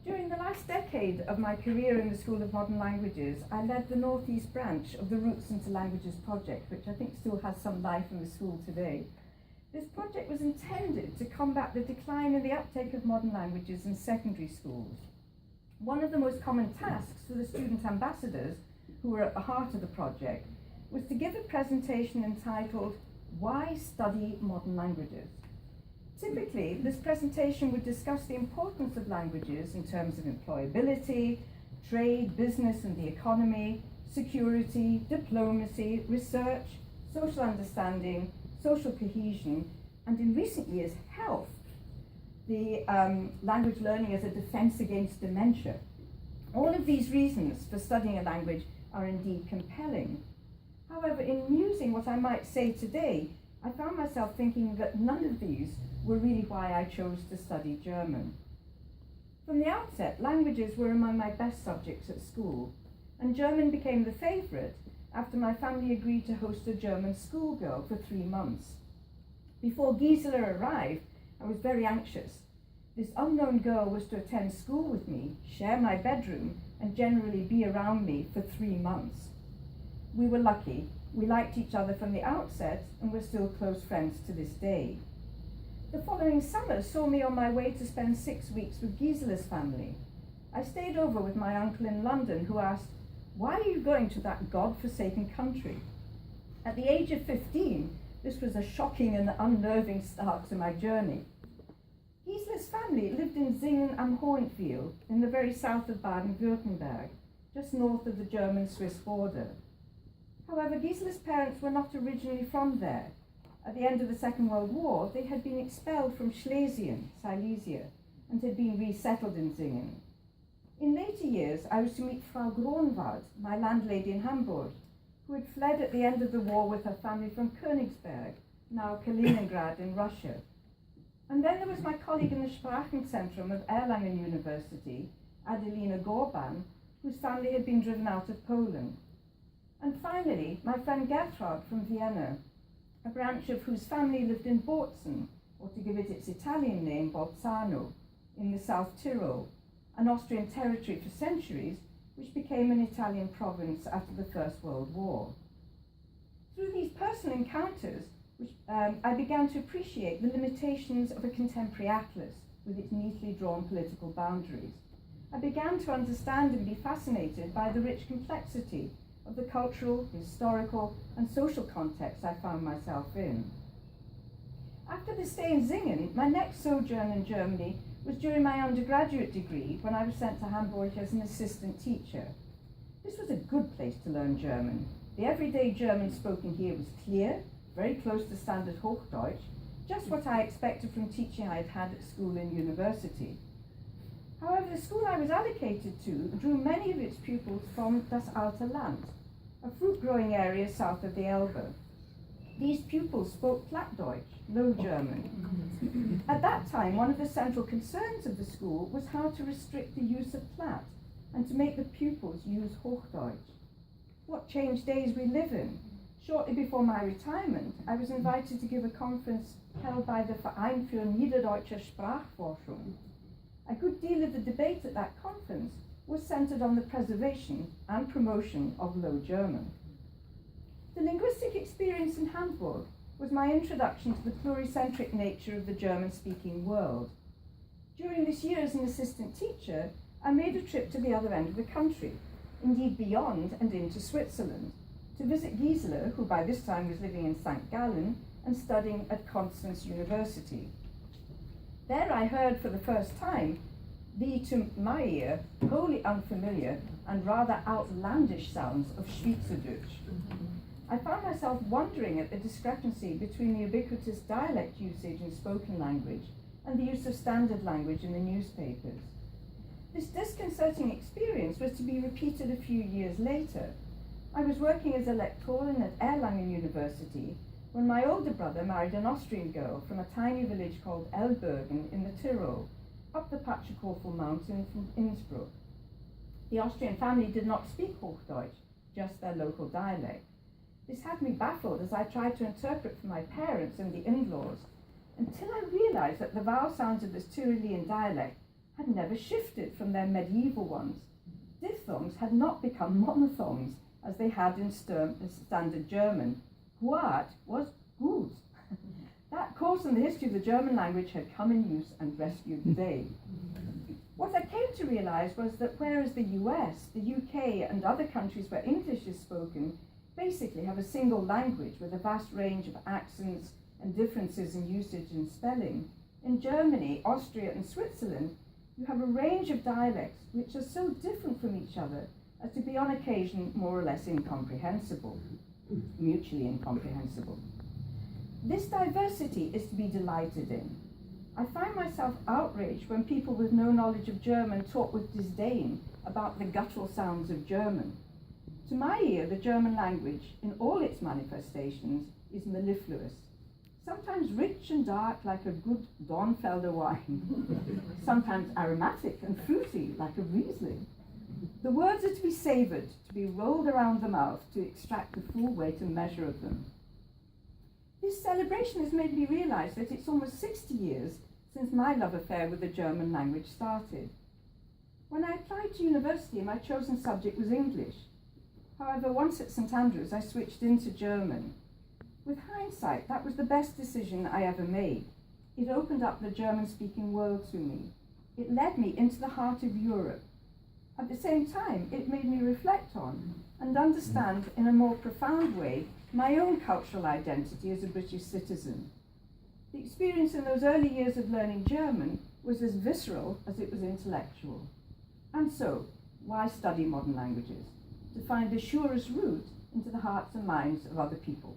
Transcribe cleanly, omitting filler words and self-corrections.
During the last decade of my career in the School of Modern Languages, I led the Northeast branch of the Roots into Languages project, which I think still has some life in the school today. This project was intended to combat the decline in the uptake of modern languages in secondary schools. One of the most common tasks for the student ambassadors, who were at the heart of the project, was to give a presentation entitled, "Why Study Modern Languages?" Typically, this presentation would discuss the importance of languages in terms of employability, trade, business and the economy, security, diplomacy, research, social understanding, social cohesion, and in recent years, health. The language learning as a defense against dementia. All of these reasons for studying a language are indeed compelling. However, in musing what I might say today, I found myself thinking that none of these were really why I chose to study German. From the outset, languages were among my best subjects at school, and German became the favourite after my family agreed to host a German schoolgirl for 3 months. Before Gisela arrived, I was very anxious. This unknown girl was to attend school with me, share my bedroom, and generally be around me for 3 months. We were lucky. We liked each other from the outset and were still close friends to this day. The following summer saw me on my way to spend 6 weeks with Gisela's family. I stayed over with my uncle in London, who asked, "Why are you going to that God-forsaken country?" At the age of 15, this was a shocking and unnerving start to my journey. Gisela's family lived in Singen am Hohenfeld, in the very south of Baden-Württemberg, just north of the German-Swiss border. However, Gisela's parents were not originally from there. At the end of the Second World War, they had been expelled from Schlesien, Silesia, and had been resettled in Singen. In later years, I was to meet Frau Gronwald, my landlady in Hamburg, who had fled at the end of the war with her family from Königsberg, now Kaliningrad in Russia. And then there was my colleague in the Sprachenzentrum of Erlangen University, Adelina Gorban, whose family had been driven out of Poland. And finally, my friend Gertrud from Vienna, a branch of whose family lived in Bozen, or to give it its Italian name, Bolzano, in the South Tyrol, an Austrian territory for centuries, which became an Italian province after the First World War. Through these personal encounters, I began to appreciate the limitations of a contemporary atlas with its neatly drawn political boundaries. I began to understand and be fascinated by the rich complexity of the cultural, historical, and social context I found myself in. After the stay in Singen, my next sojourn in Germany was during my undergraduate degree when I was sent to Hamburg as an assistant teacher. This was a good place to learn German. The everyday German spoken here was clear, very close to standard Hochdeutsch, just what I expected from teaching I had had at school and university. However, the school I was allocated to drew many of its pupils from das Alte Land, a fruit-growing area south of the Elbe. These pupils spoke Plattdeutsch, Low German. At that time, one of the central concerns of the school was how to restrict the use of Platt and to make the pupils use Hochdeutsch. What changed days we live in. Shortly before my retirement, I was invited to give a conference held by the Verein für Niederdeutsche Sprachforschung. A good deal of the debate at that conference was centered on the preservation and promotion of Low German. The linguistic experience in Hamburg was my introduction to the pluricentric nature of the German-speaking world. During this year as an assistant teacher, I made a trip to the other end of the country, indeed beyond and into Switzerland, to visit Gisela, who by this time was living in St. Gallen and studying at Constance University. There I heard for the first time the, to my ear, wholly unfamiliar and rather outlandish sounds of Schweizerdeutsch. I found myself wondering at the discrepancy between the ubiquitous dialect usage in spoken language and the use of standard language in the newspapers. This disconcerting experience was to be repeated a few years later. I was working as a lectorian at Erlangen University when my older brother married an Austrian girl from a tiny village called Elbergen in the Tyrol, up the Patscherkofel mountain from Innsbruck. The Austrian family did not speak Hochdeutsch, just their local dialect. This had me baffled as I tried to interpret for my parents and the in-laws, until I realized that the vowel sounds of this Tyrolean dialect had never shifted from their medieval ones. Diphthongs had not become monophthongs as they had in Standard German. Gut was gut. That course in the history of the German language had come in use and rescued the day. What I came to realise was that whereas the US, the UK and other countries where English is spoken basically have a single language with a vast range of accents and differences in usage and spelling, in Germany, Austria and Switzerland, you have a range of dialects which are so different from each other as to be on occasion more or less incomprehensible, mutually incomprehensible. This diversity is to be delighted in. I find myself outraged when people with no knowledge of German talk with disdain about the guttural sounds of German. To my ear, the German language, in all its manifestations, is mellifluous, sometimes rich and dark like a good Dornfelder wine, sometimes aromatic and fruity like a Riesling. The words are to be savoured, to be rolled around the mouth to extract the full weight and measure of them. This celebration has made me realise that it's almost 60 years since my love affair with the German language started. When I applied to university, my chosen subject was English. However, once at St Andrews, I switched into German. With hindsight, that was the best decision I ever made. It opened up the German-speaking world to me. It led me into the heart of Europe. At the same time, it made me reflect on and understand in a more profound way my own cultural identity as a British citizen. The experience in those early years of learning German was as visceral as it was intellectual. And so, why study modern languages? To find the surest route into the hearts and minds of other people.